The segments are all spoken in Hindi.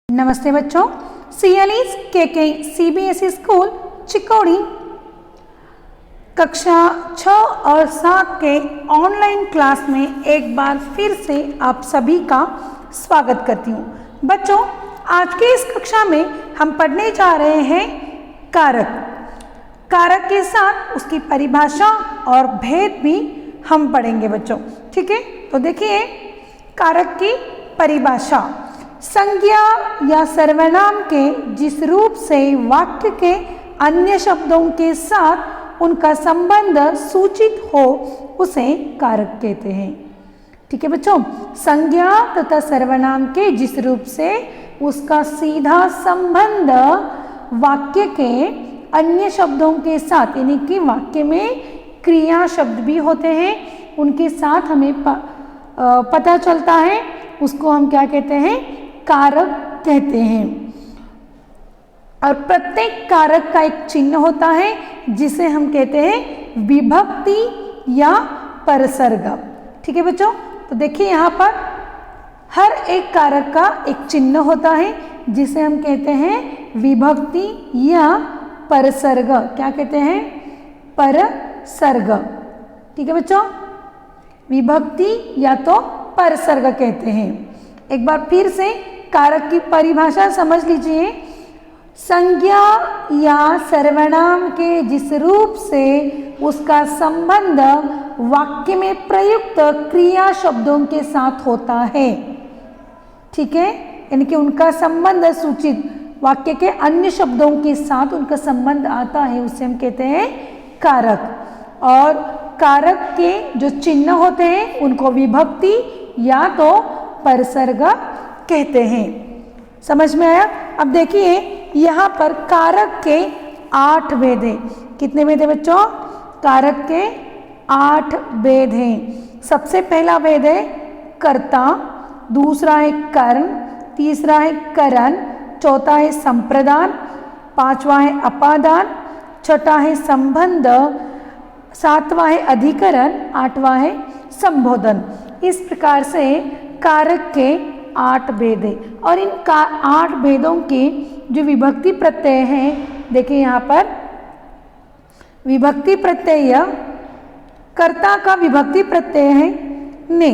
नमस्ते बच्चों, CLE's KK CBSE school Chikodi कक्षा 6 और 7 के ऑनलाइन क्लास में एक बार फिर से आप सभी का स्वागत करती हूँ। बच्चों, आज के इस कक्षा में हम पढ़ने जा रहे हैं कारक। कारक के साथ उसकी परिभाषा और भेद भी हम पढ़ेंगे बच्चों, ठीक है। तो देखिए, कारक की परिभाषा, संज्ञा या सर्वनाम के जिस रूप से वाक्य के अन्य शब्दों के साथ उनका संबंध सूचित हो उसे कारक कहते हैं। ठीक है बच्चों, संज्ञा तथा सर्वनाम के जिस रूप से उसका सीधा संबंध वाक्य के अन्य शब्दों के साथ, यानी कि वाक्य में क्रिया शब्द भी होते हैं, उनके साथ हमें पता चलता है, उसको हम क्या कहते हैं, कारक कहते हैं। और प्रत्येक कारक का एक चिन्ह होता है जिसे हम कहते हैं विभक्ति या परसर्ग। ठीक है बच्चों, तो देखिए यहाँ पर हर एक कारक का एक चिन्ह होता है जिसे हम कहते हैं विभक्ति या परसर्ग। क्या कहते हैं? परसर्ग। ठीक है बच्चों, विभक्ति या तो परसर्ग कहते हैं। एक बार फिर से कारक की परिभाषा समझ लीजिए। संज्ञा या सर्वनाम के जिस रूप से उसका संबंध वाक्य में प्रयुक्त क्रिया शब्दों के साथ होता है, ठीक है, यानी कि उनका संबंध सूचित वाक्य के अन्य शब्दों के साथ उनका संबंध आता है, उसे हम कहते हैं कारक। और कारक के जो चिन्ह होते हैं उनको विभक्ति या तो परसर्ग कहते हैं। समझ में आया? अब देखिए यहाँ पर कारक के 8 भेद हैं। कितने भेद हैं बच्चों? कारक के 8 भेद हैं। सबसे पहला भेद है कर्ता, दूसरा है कर्ण, तीसरा है करण, चौथा है संप्रदान, पांचवा है अपादान, छठा है संबंध, सातवां है अधिकरण, आठवां है संबोधन। इस प्रकार से कारक के 8 भेद है। और इन 8 भेदों के जो विभक्ति प्रत्यय हैं, देखिए यहाँ पर विभक्ति प्रत्यय, कर्ता का विभक्ति प्रत्यय है ने।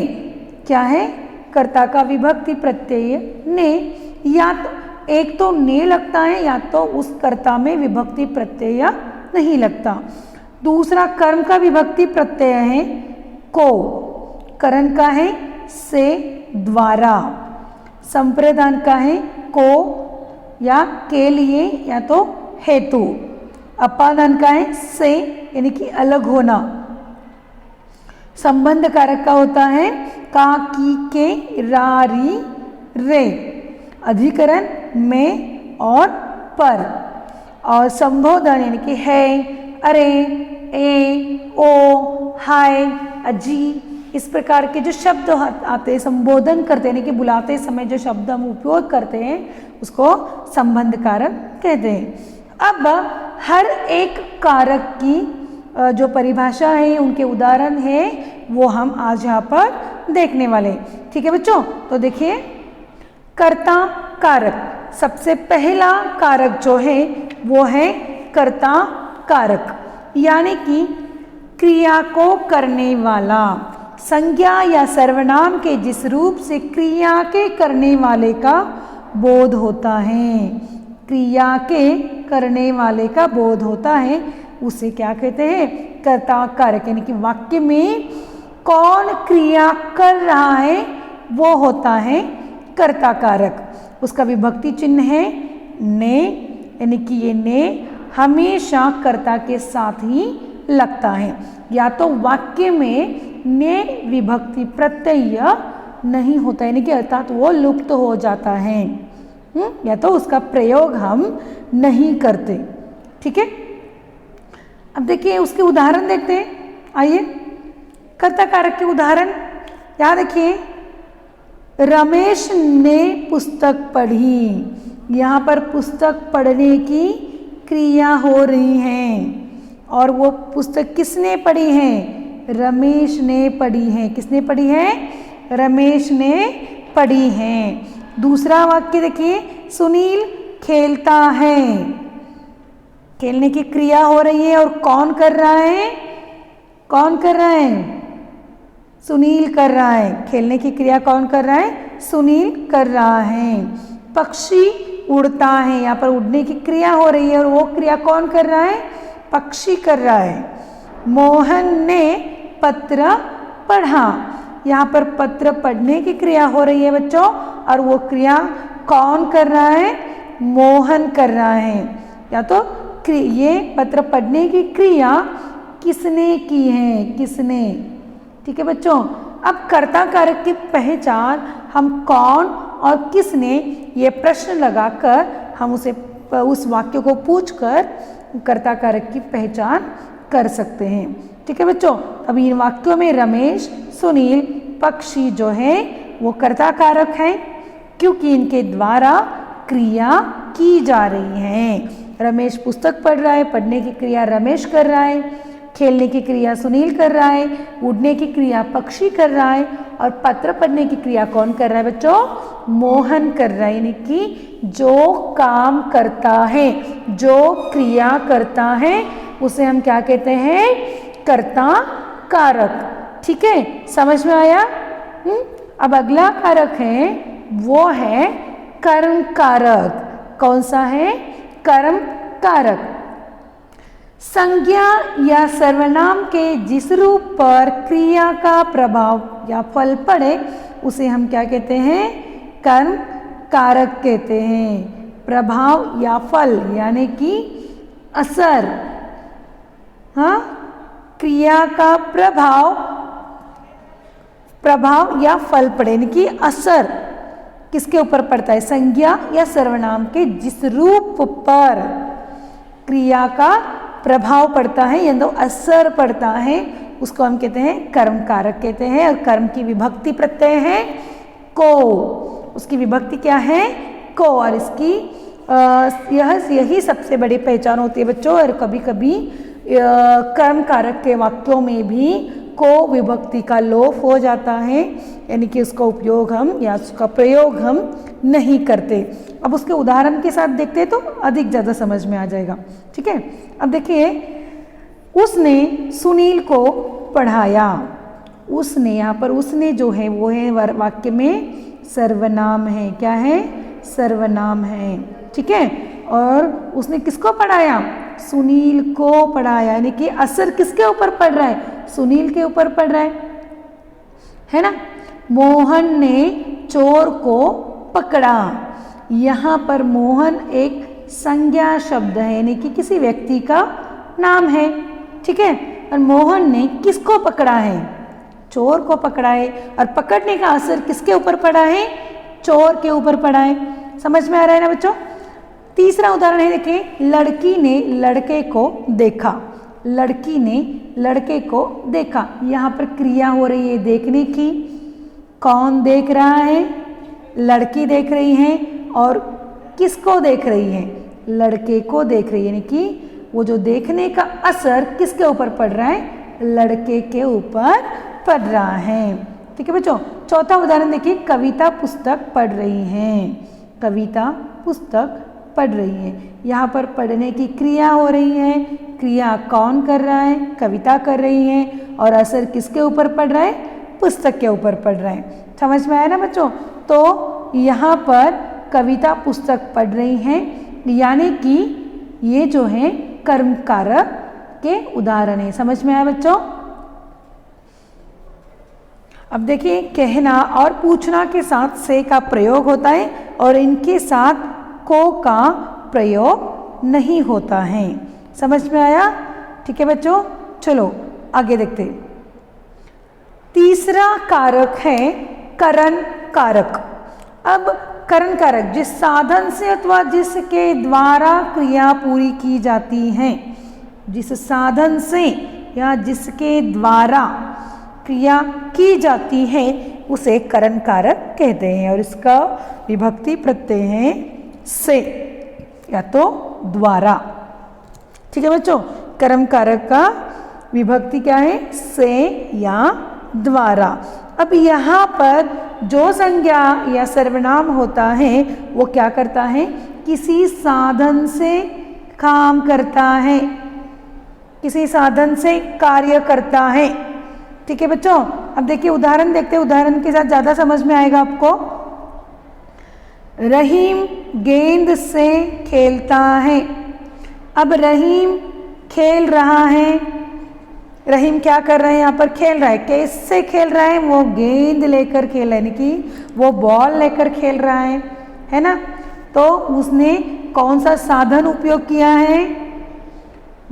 क्या है? कर्ता का विभक्ति प्रत्यय ने। या तो एक तो ने लगता है या तो उस कर्ता में विभक्ति प्रत्यय नहीं लगता। दूसरा कर्म का विभक्ति प्रत्यय है को, करण का है से, द्वारा, संप्रदान का है को या के लिए या तो हेतु, अपादान का है से यानी कि अलग होना, संबंध कारक का होता है का, की, के, रा, री, रे, अधिकरण में और पर, और संबोधन यानी कि है, अरे, ए, ओ, हाय, अजी, इस प्रकार के जो शब्द आते हैं संबोधन करते हैं, यानी कि बुलाते समय जो शब्द हम उपयोग करते हैं उसको संबंध कारक कहते हैं। अब हर एक कारक की जो परिभाषा है, उनके उदाहरण है, वो हम आज यहाँ पर देखने वाले हैं। ठीक है बच्चों, तो देखिए कर्ता कारक। सबसे पहला कारक जो है वो है कर्ता कारक, यानी कि क्रिया को करने वाला। संज्ञा या सर्वनाम के जिस रूप से क्रिया के करने वाले का बोध होता है, क्रिया के करने वाले का बोध होता है, उसे क्या कहते हैं? कर्ता कारक। यानी कि वाक्य में कौन क्रिया कर रहा है वो होता है कर्ता कारक। उसका विभक्ति चिन्ह है ने, यानी कि ये ने हमेशा कर्ता के साथ ही लगता है। या तो वाक्य में ने विभक्ति प्रत्यय नहीं होता, यानी कि अर्थात वो लुप्त हो जाता है, या तो उसका प्रयोग हम नहीं करते। ठीक है, अब देखिए उसके उदाहरण देखते हैं। आइए, कर्ता कारक के उदाहरण याद रखिए। रमेश ने पुस्तक पढ़ी। यहाँ पर पुस्तक पढ़ने की क्रिया हो रही है और वो पुस्तक किसने पढ़ी है? रमेश ने पढ़ी है। किसने पढ़ी है? रमेश ने पढ़ी है। दूसरा वाक्य देखिए, सुनील खेलता है। खेलने की क्रिया हो रही है और कौन कर रहा है? कौन कर रहा है? सुनील कर रहा है। खेलने की क्रिया कौन कर रहा है? सुनील कर रहा है। पक्षी उड़ता है, यहाँ पर उड़ने की क्रिया हो रही है और वो क्रिया कौन कर रहा है? पक्षी कर रहा है। मोहन ने पत्र पढ़ा, यहाँ पर पत्र पढ़ने की क्रिया हो रही है बच्चों, और वो क्रिया कौन कर रहा है? मोहन कर रहा है। या तो ये पत्र पढ़ने की क्रिया किसने की है? किसने? ठीक है बच्चों। अब कर्ता कारक की पहचान हम कौन और किसने, ये प्रश्न लगाकर हम उस वाक्य को पूछकर कर्ता कारक की पहचान कर सकते हैं। ठीक है बच्चों। अब इन वाक्यों में रमेश, सुनील, पक्षी जो है वो कर्ता कारक हैं, क्योंकि इनके द्वारा क्रिया की जा रही है। रमेश पुस्तक पढ़ रहा है, पढ़ने की क्रिया रमेश कर रहा है। खेलने की क्रिया सुनील कर रहा है। उड़ने की क्रिया पक्षी कर रहा है। और पत्र पढ़ने की क्रिया कौन कर रहा है बच्चों? मोहन कर रहा है। यानी कि जो काम करता है, जो क्रिया करता है, उसे हम क्या कहते हैं? कर्ता कारक। ठीक है, समझ में आया? अब अगला कारक है, वो है कर्म कारक। कौन सा है? कर्म कारक। संज्ञा या सर्वनाम के जिस रूप पर क्रिया का प्रभाव या फल पड़े उसे हम क्या कहते हैं? कर्म कारक कहते हैं। प्रभाव या फल यानी कि असर, हाँ, क्रिया का प्रभाव या फल पड़े, यानी कि असर किसके ऊपर पड़ता है? संज्ञा या सर्वनाम के जिस रूप पर क्रिया का प्रभाव पड़ता है या तो असर पड़ता है, उसको हम कहते हैं कर्म कारक कहते हैं। और कर्म की विभक्ति प्रत्यय है को। उसकी विभक्ति क्या है? को। और इसकी यही सबसे बड़ी पहचान होती है बच्चों। और कभी कभी कर्म कारक के वाक्यों में भी को विभक्ति का लोप हो जाता है, यानी कि उसका उपयोग हम या उसका प्रयोग हम नहीं करते। अब उसके उदाहरण के साथ देखते हैं तो अधिक ज़्यादा समझ में आ जाएगा। ठीक है। अब देखिए, उसने सुनील को पढ़ाया। उसने, यहाँ पर उसने जो है वो है वाक्य में सर्वनाम है। क्या है? सर्वनाम है। ठीक है। और उसने किसको पढ़ाया? सुनील को पढ़ाया, यानी कि असर किसके ऊपर पड़ रहा है? सुनील के ऊपर पड़ रहा है ना। मोहन ने चोर को पकड़ा। यहाँ पर मोहन एक संज्ञा शब्द है, यानी कि किसी व्यक्ति का नाम है। ठीक है। और मोहन ने किसको पकड़ा है? चोर को पकड़ा है। और पकड़ने का असर किसके ऊपर पड़ा है? चोर के ऊपर पड़ा है। समझ में आ रहा है ना बच्चों? तीसरा उदाहरण है, देखिए, लड़की ने लड़के को देखा। लड़की ने लड़के को देखा। यहाँ पर क्रिया हो रही है देखने की। कौन देख रहा है? लड़की देख रही है। और किसको देख रही है? लड़के को देख रही है, यानी कि वो जो देखने का असर किसके ऊपर पड़ रहा है? लड़के के ऊपर पड़ रहा है। ठीक है बच्चों। चौथा उदाहरण देखिए, कविता पुस्तक पढ़ रही हैं। कविता पुस्तक पढ़ रही है। यहाँ पर पढ़ने की क्रिया हो रही है। क्रिया कौन कर रहा है? कविता कर रही है। और असर किसके ऊपर पड़ रहा है? पुस्तक के ऊपर पड़ रहा है। समझ में आया ना बच्चों? तो यहाँ पर कविता पुस्तक पढ़ रही हैं, यानी कि ये जो है कर्म कारक के उदाहरण है। समझ में आया बच्चों? अब देखिए, कहना और पूछना के साथ से का प्रयोग होता है और इनके साथ को का प्रयोग नहीं होता है। समझ में आया? ठीक है बच्चों। चलो आगे देखते हैं। तीसरा कारक है करण कारक। अब करण कारक जिस साधन से अथवा जिसके द्वारा क्रिया पूरी की जाती है, जिस साधन से या जिसके द्वारा क्रिया की जाती है उसे करण कारक कहते हैं। और इसका विभक्ति प्रत्यय है से या तो द्वारा। ठीक है बच्चों। कर्म कारक का विभक्ति क्या है? से या द्वारा। अब यहाँ पर जो संज्ञा या सर्वनाम होता है वो क्या करता है, किसी साधन से काम करता है, किसी साधन से कार्य करता है। ठीक है बच्चों, अब देखिए उदाहरण देखते हैं, उदाहरण के साथ ज़्यादा समझ में आएगा आपको। रहीम गेंद से खेलता है। अब रहीम खेल रहा है, रहीम क्या कर रहे हैं यहाँ पर, खेल रहा है। कैसे खेल रहा है, वो गेंद लेकर खेल रहा है, यानी कि वो बॉल लेकर खेल रहा है ना। तो उसने कौन सा साधन उपयोग किया है,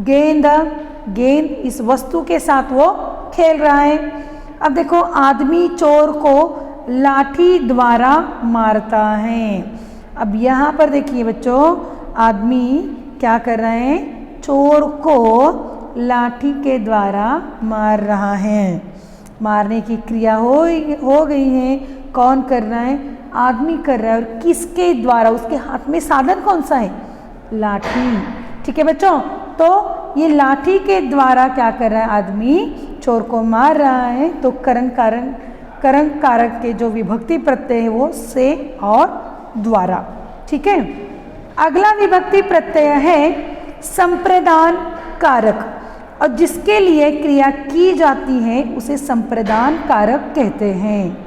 गेंद। गेंद इस वस्तु के साथ वो खेल रहा है। अब देखो आदमी चोर को लाठी द्वारा मारता है। अब यहाँ पर देखिए बच्चों, आदमी क्या कर रहा है, चोर को लाठी के द्वारा मार रहा है। मारने की क्रिया हो गई है, कौन कर रहा है, आदमी कर रहा है। और किसके द्वारा, उसके हाथ में साधन कौन सा है, लाठी। ठीक है बच्चों, तो ये लाठी के द्वारा क्या कर रहा है, आदमी चोर को मार रहा है। तो करण कारक के जो विभक्ति प्रत्यय है वो से और द्वारा। ठीक है, अगला विभक्ति प्रत्यय है संप्रदान कारक, और जिसके लिए क्रिया की जाती है उसे संप्रदान कारक कहते हैं।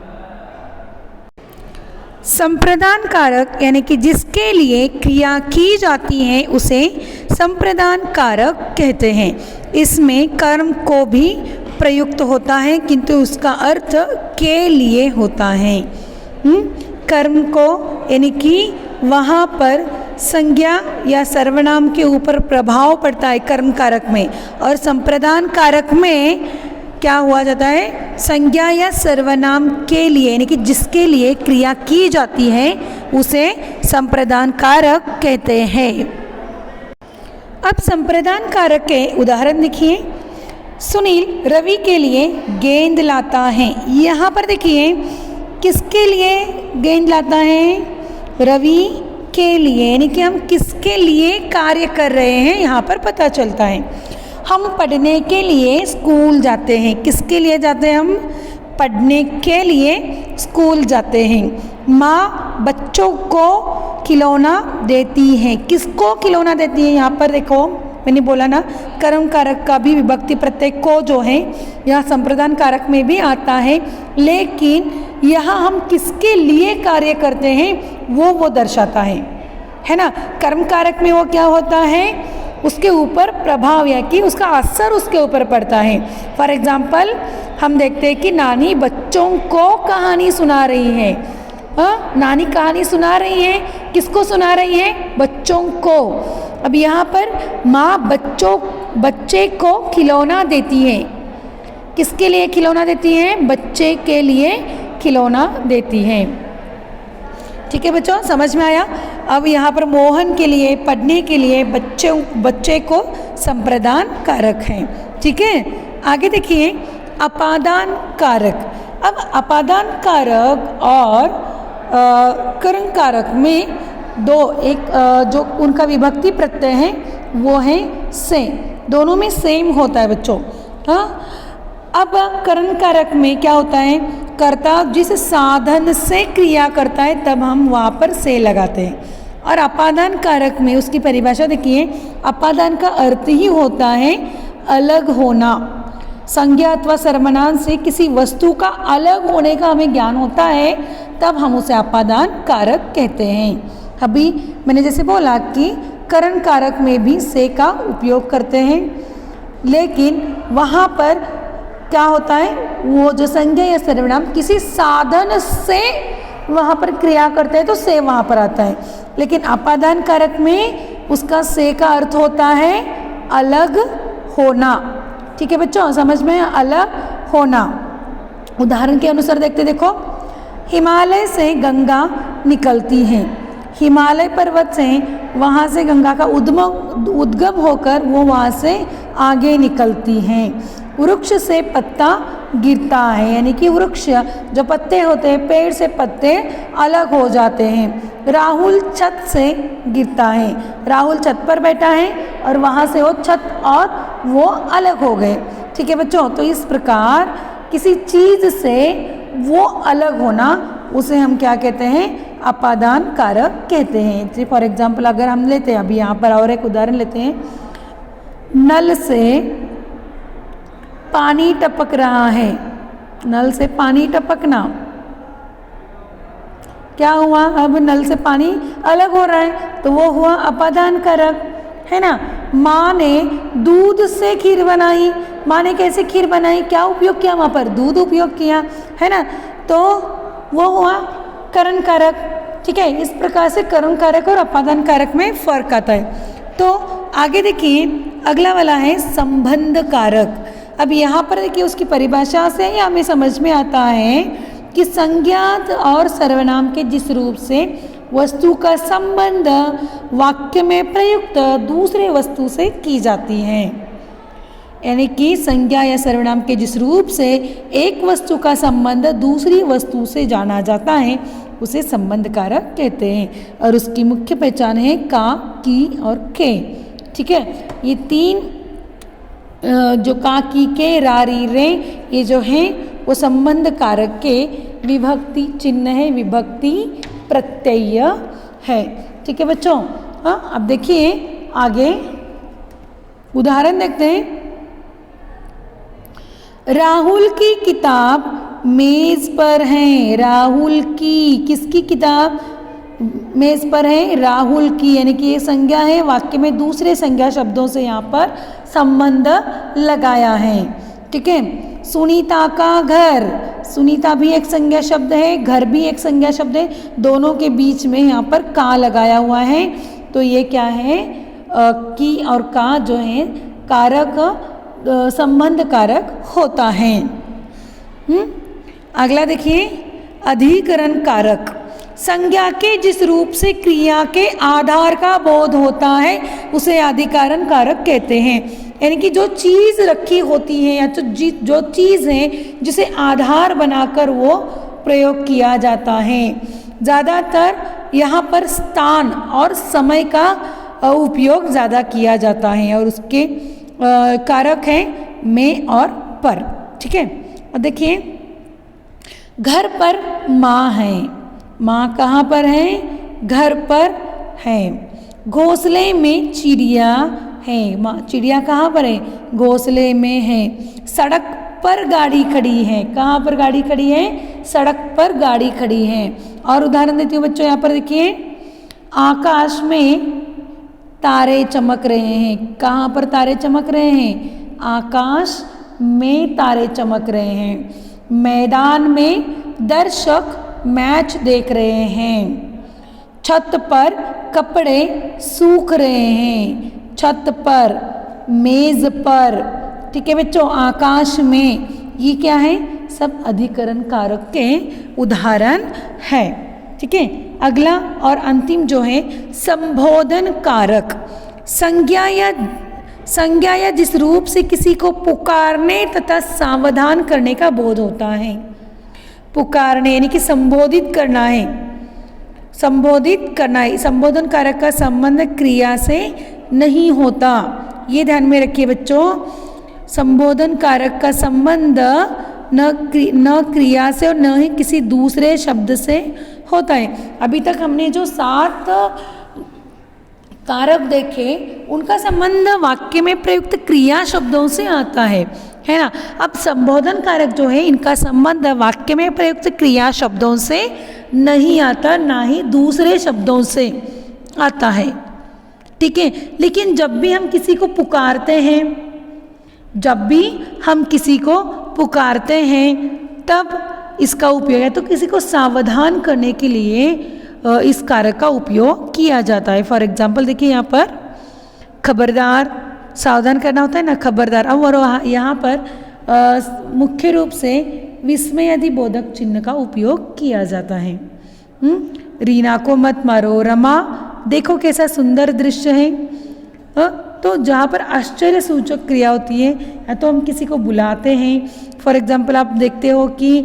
संप्रदान कारक यानी कि जिसके लिए क्रिया की जाती है उसे संप्रदान कारक कहते हैं। इसमें कर्म को भी प्रयुक्त होता है किंतु उसका अर्थ के लिए होता है। कर्म को यानी कि वहाँ पर संज्ञा या सर्वनाम के ऊपर प्रभाव पड़ता है कर्म कारक में, और संप्रदान कारक में क्या हुआ जाता है, संज्ञा या सर्वनाम के लिए यानी कि जिसके लिए क्रिया की जाती है उसे संप्रदान कारक कहते हैं। अब संप्रदान कारक के उदाहरण देखिए। सुनील रवि के लिए गेंद लाता है। यहाँ पर देखिए किसके लिए गेंद लाता है, रवि के लिए, यानी कि हम किसके लिए कार्य कर रहे हैं यहाँ पर पता चलता है। हम पढ़ने के लिए स्कूल जाते हैं। किसके लिए जाते हैं, हम पढ़ने के लिए स्कूल जाते हैं। माँ बच्चों को खिलौना देती है। किसको खिलौना देती है, यहाँ पर देखो मैंने बोला ना, कर्म कारक का भी विभक्ति प्रत्यय को जो है यहाँ संप्रदान कारक में भी आता है, लेकिन यहाँ हम किसके लिए कार्य करते हैं वो दर्शाता है ना। कर्म कारक में वो क्या होता है, उसके ऊपर प्रभाव या कि उसका असर उसके ऊपर पड़ता है। फॉर एग्जाम्पल हम देखते हैं कि नानी बच्चों को कहानी सुना रही है। नानी कहानी सुना रही है, किसको सुना रही है, बच्चों को। अब यहाँ पर माँ बच्चे को खिलौना देती है। किसके लिए खिलौना देती है, बच्चे के लिए खिलौना देती है। ठीक है बच्चों, समझ में आया। अब यहाँ पर मोहन के लिए, पढ़ने के लिए बच्चे को संप्रदान कारक है। ठीक है, आगे देखिए अपादान कारक। अब अपादान कारक और करण कारक में जो उनका विभक्ति प्रत्यय है वो है से, दोनों में सेम होता है बच्चों। हाँ, अब करण कारक में क्या होता है, कर्ता जिस साधन से क्रिया करता है तब हम वहाँ पर से लगाते हैं। और अपादान कारक में उसकी परिभाषा देखिए, अपादान का अर्थ ही होता है अलग होना। संज्ञा अथवा सर्वनाम से किसी वस्तु का अलग होने का हमें ज्ञान होता है तब हम उसे अपादान कारक कहते हैं। अभी मैंने जैसे बोला कि करण कारक में भी से का उपयोग करते हैं, लेकिन वहाँ पर क्या होता है, वो जो संज्ञा या सर्वनाम किसी साधन से वहाँ पर क्रिया करते हैं तो से वहाँ पर आता है। लेकिन अपादान कारक में उसका से का अर्थ होता है अलग होना। ठीक है बच्चों, समझ में, अलग होना। उदाहरण के अनुसार देखते, देखो हिमालय से गंगा निकलती है। हिमालय पर्वत से वहाँ से गंगा का उद्गम होकर वो वहाँ से आगे निकलती हैं। वृक्ष से पत्ता गिरता है, यानी कि वृक्ष जो पत्ते होते हैं, पेड़ से पत्ते अलग हो जाते हैं। राहुल छत से गिरता है। राहुल छत पर बैठा है और वहाँ से वो छत और वो अलग हो गए। ठीक है बच्चों, तो इस प्रकार किसी चीज़ से वो अलग होना, उसे हम क्या कहते हैं, अपादान कारक कहते हैं। जैसे फॉर एग्जाम्पल अगर हम लेते हैं, अभी यहाँ पर और एक उदाहरण लेते हैं, नल से पानी टपक रहा है, नल से पानी टपकना, क्या हुआ, अब नल से पानी अलग हो रहा है तो वो हुआ अपादान कारक, है ना। माँ ने दूध से खीर बनाई, माँ ने कैसे खीर बनाई, क्या उपयोग किया वहाँ पर, दूध उपयोग किया, है ना, तो वो हुआ करण कारक। ठीक है, इस प्रकार से करण कारक और अपादान कारक में फर्क आता है। तो आगे देखिए अगला वाला है संबंध कारक। अब यहाँ पर देखिए उसकी परिभाषा से ही हमें समझ में आता है कि संज्ञात और सर्वनाम के जिस रूप से वस्तु का संबंध वाक्य में प्रयुक्त दूसरे वस्तु से की जाती है, यानी कि संज्ञा या सर्वनाम के जिस रूप से एक वस्तु का संबंध दूसरी वस्तु से जाना जाता है उसे संबंध कारक कहते हैं। और उसकी मुख्य पहचान है का, की और के। ठीक है, ये तीन जो का, की, के, रा, री, रे, ये जो हैं वो संबंध कारक के विभक्ति चिन्ह है, विभक्ति प्रत्यय है। ठीक है बच्चों, हाँ अब देखिए आगे उदाहरण देखते हैं। राहुल की किताब मेज पर है, राहुल की, किसकी किताब मेज पर है, राहुल की, यानी कि ये संज्ञा है, वाक्य में दूसरे संज्ञा शब्दों से यहाँ पर संबंध लगाया है। ठीक है, सुनीता का घर, सुनीता भी एक संज्ञा शब्द है, घर भी एक संज्ञा शब्द है, दोनों के बीच में यहाँ पर का लगाया हुआ है, तो ये क्या है, की और का जो है कारक, संबंध कारक होता है। अगला देखिए अधिकरण कारक। संज्ञा के जिस रूप से क्रिया के आधार का बोध होता है उसे अधिकरण कारक कहते हैं, यानी कि जो चीज़ रखी होती है या जो चीज़ है जिसे आधार बनाकर वो प्रयोग किया जाता है। ज़्यादातर यहाँ पर स्थान और समय का उपयोग ज़्यादा किया जाता है और उसके कारक हैं में और पर। ठीक है, और देखिए घर पर माँ है, माँ कहाँ पर है, घर पर है। घोंसले में चिड़िया है, माँ चिड़िया कहाँ पर है, घोंसले में है। सड़क पर गाड़ी खड़ी है, कहाँ पर गाड़ी खड़ी है, सड़क पर गाड़ी खड़ी है। और उदाहरण देती हूँ बच्चों, यहाँ पर देखिए आकाश में तारे चमक रहे हैं, कहाँ पर तारे चमक रहे हैं, आकाश में तारे चमक रहे हैं। मैदान में दर्शक मैच देख रहे हैं। छत पर कपड़े सूख रहे हैं, छत पर, मेज पर। ठीक है बच्चों, आकाश में, ये क्या है, सब अधिकरण कारक के उदाहरण है। ठीक है, अगला और अंतिम जो है संबोधन कारक। संज्ञा या जिस रूप से किसी को पुकारने तथा सावधान करने का बोध होता है। पुकारने यानी कि संबोधित करना है, संबोधित करना है। संबोधन कारक का संबंध क्रिया से नहीं होता, ये ध्यान में रखिए बच्चों। संबोधन कारक का संबंध न क्रिया से और न ही किसी दूसरे शब्द से होता है। अभी तक हमने जो 7 कारक देखे उनका संबंध वाक्य में प्रयुक्त क्रिया शब्दों से आता है ना। अब संबोधन कारक जो है इनका संबंध वाक्य में प्रयुक्त क्रिया शब्दों से नहीं आता, ना ही दूसरे शब्दों से आता है। ठीक है, लेकिन जब भी हम किसी को पुकारते हैं, जब भी हम किसी को पुकारते हैं तब इसका उपयोग है, तो किसी को सावधान करने के लिए इस कारक का उपयोग किया जाता है। फॉर एग्जाम्पल देखिए यहाँ पर खबरदार, सावधान करना होता है ना, खबरदार। अब और यहाँ पर मुख्य रूप से विस्मय आदि बोधक चिन्ह का उपयोग किया जाता है। रीना को मत मारो, रमा देखो कैसा सुंदर दृश्य है। तो जहाँ पर आश्चर्य सूचक क्रिया होती है, या तो हम किसी को बुलाते हैं। फॉर एग्जाम्पल आप देखते हो कि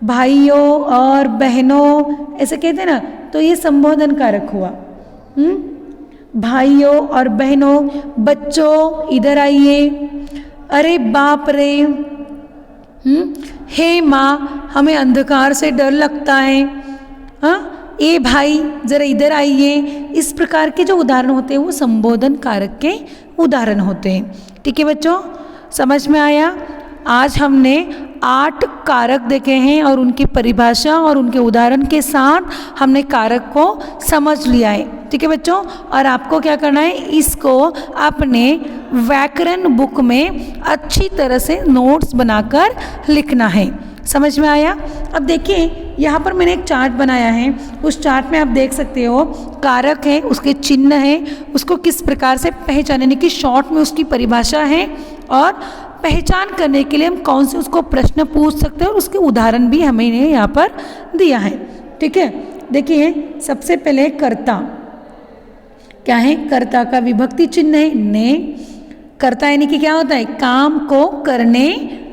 भाइयों और बहनों ऐसे कहते हैं ना, तो ये संबोधन कारक हुआ। भाइयों और बहनों, बच्चों इधर आइए, अरे बाप रे, हे माँ हमें अंधकार से डर लगता है, हाँ, ए भाई ज़रा इधर आइए। इस प्रकार के जो उदाहरण होते हैं वो संबोधन कारक के उदाहरण होते हैं। ठीक है बच्चों, समझ में आया? आज हमने 8 कारक देखे हैं और उनकी परिभाषा और उनके उदाहरण के साथ हमने कारक को समझ लिया है। ठीक है बच्चों, और आपको क्या करना है, इसको अपने व्याकरण बुक में अच्छी तरह से नोट्स बनाकर लिखना है। समझ में आया? अब देखिए यहाँ पर मैंने एक चार्ट बनाया है, उस चार्ट में आप देख सकते हो कारक है, उसके चिन्ह है, उसको किस प्रकार से पहचाने, यानी कि शॉर्ट में उसकी परिभाषा है और पहचान करने के लिए हम कौन से उसको प्रश्न पूछ सकते हैं और उसके उदाहरण भी हमें यहाँ पर दिया है। ठीक है, देखिए सबसे पहले कर्ता क्या है, कर्ता का विभक्ति चिन्ह है ने। कर्ता यानी कि क्या होता है, काम को करने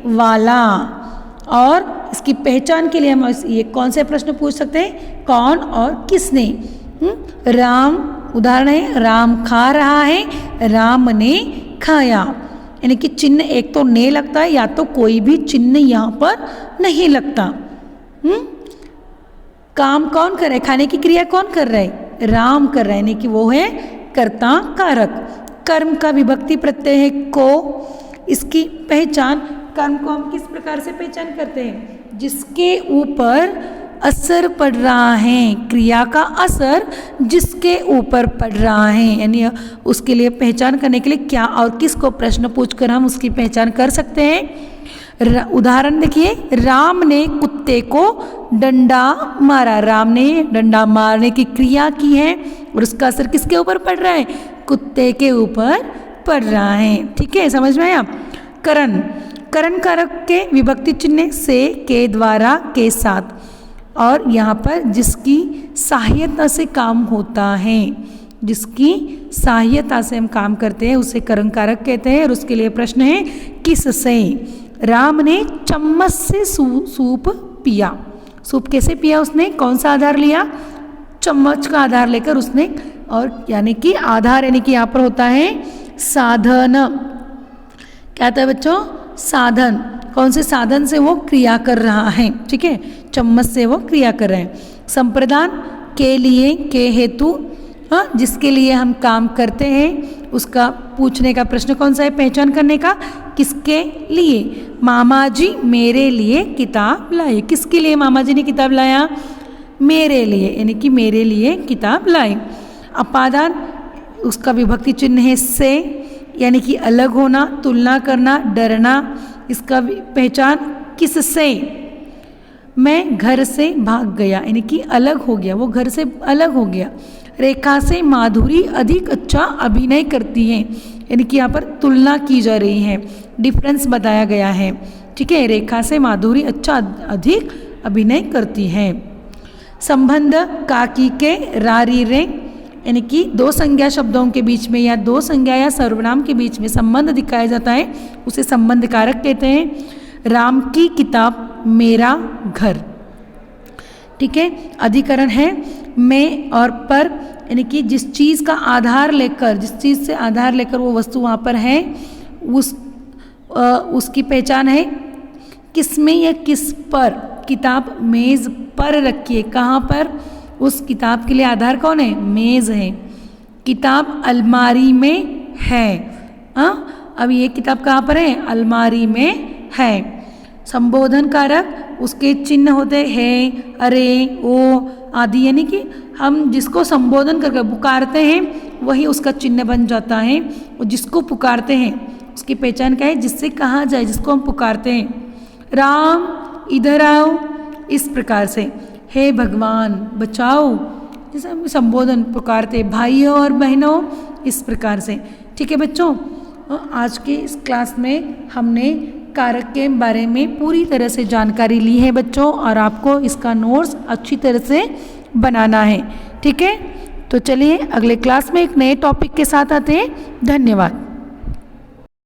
वाला। और इसकी पहचान के लिए हम ये कौन से प्रश्न पूछ सकते हैं, कौन और किसने। राम उदाहरण है, राम खा रहा है, राम ने खाया। यानी कि चिन्ह एक तो ने लगता है या तो कोई भी चिन्ह यहाँ पर नहीं लगता। काम कौन कर रहा है, खाने की क्रिया कौन कर रहा है, राम कर रहा है, यानी कि वो है कर्ता कारक। कर्म का विभक्ति प्रत्यय है को। इसकी पहचान, कर्म को हम किस प्रकार से पहचान करते हैं, जिसके ऊपर असर पड़ रहा है, क्रिया का असर जिसके ऊपर पड़ रहा है, यानी उसके लिए पहचान करने के लिए क्या और किसको प्रश्न पूछकर हम उसकी पहचान कर सकते हैं। उदाहरण देखिए, राम ने कुत्ते को डंडा मारा। राम ने डंडा मारने की क्रिया की है और उसका असर किसके ऊपर पड़ रहा है, कुत्ते के ऊपर पड़ रहा है। ठीक है, समझ में आया? करण, करण कारक के विभक्ति चिन्ह से, के द्वारा, के साथ, और यहाँ पर जिसकी सहायता से काम होता है, जिसकी सहायता से हम काम करते हैं उसे करण कारक कहते हैं। और उसके लिए प्रश्न है किससे। राम ने चम्मच से सूप पिया। सूप कैसे पिया उसने, कौन सा आधार लिया, चम्मच का आधार लेकर उसने। और यानी कि आधार यानी कि यहाँ पर होता है साधन। क्या था बच्चों, साधन। कौन से साधन से वो क्रिया कर रहा है। ठीक है, चम्मच से वो क्रिया कर रहे हैं। संप्रदान के लिए, के हेतु, हाँ, जिसके लिए हम काम करते हैं उसका पूछने का प्रश्न कौन सा है, पहचान करने का, किसके लिए। मामा जी मेरे लिए किताब लाए। किसके लिए मामा जी ने किताब लाया, मेरे लिए, यानी कि मेरे लिए किताब लाए। अपादान, उसका विभक्ति चिन्ह है से, यानी कि अलग होना, तुलना करना, डरना। इसका पहचान किससे, मैं घर से भाग गया, यानी कि अलग हो गया, वो घर से अलग हो गया। रेखा से माधुरी अधिक अच्छा अभिनय करती है, यानी कि यहाँ पर तुलना की जा रही है, डिफरेंस बताया गया है। ठीक है, रेखा से माधुरी अच्छा अधिक अभिनय करती है। संबंध काकी के रारी रे, यानी कि दो संज्ञा शब्दों के बीच में या दो संज्ञा या सर्वनाम के बीच में संबंध दिखाया जाता है, उसे संबंध कारक कहते हैं। राम की किताब मेरा घर। ठीक है, अधिकरण है मैं और पर, यानी कि जिस चीज़ का आधार लेकर, जिस चीज़ से आधार लेकर वो वस्तु वहाँ पर है उसकी पहचान है किस में या किस पर। किताब मेज़ पर रखी है, कहाँ पर, उस किताब के लिए आधार कौन है, मेज़ है। किताब अलमारी में है, अब ये किताब कहाँ पर है, अलमारी में है। संबोधन कारक, उसके चिन्ह होते हैं अरे, ओ आदि, यानी कि हम जिसको संबोधन करके पुकारते हैं वही उसका चिन्ह बन जाता है। और जिसको पुकारते हैं उसकी पहचान क्या है, जिससे कहा जाए, जिसको हम पुकारते हैं। राम इधर आओ, इस प्रकार से। हे भगवान बचाओ, जैसे हम संबोधन पुकारते, भाइयों और बहनों, इस प्रकार से। ठीक है बच्चों, आज के इस क्लास में हमने कारक के बारे में पूरी तरह से जानकारी ली है बच्चों, और आपको इसका नोट्स अच्छी तरह से बनाना है। ठीक है, तो चलिए अगले क्लास में एक नए टॉपिक के साथ आते हैं। धन्यवाद।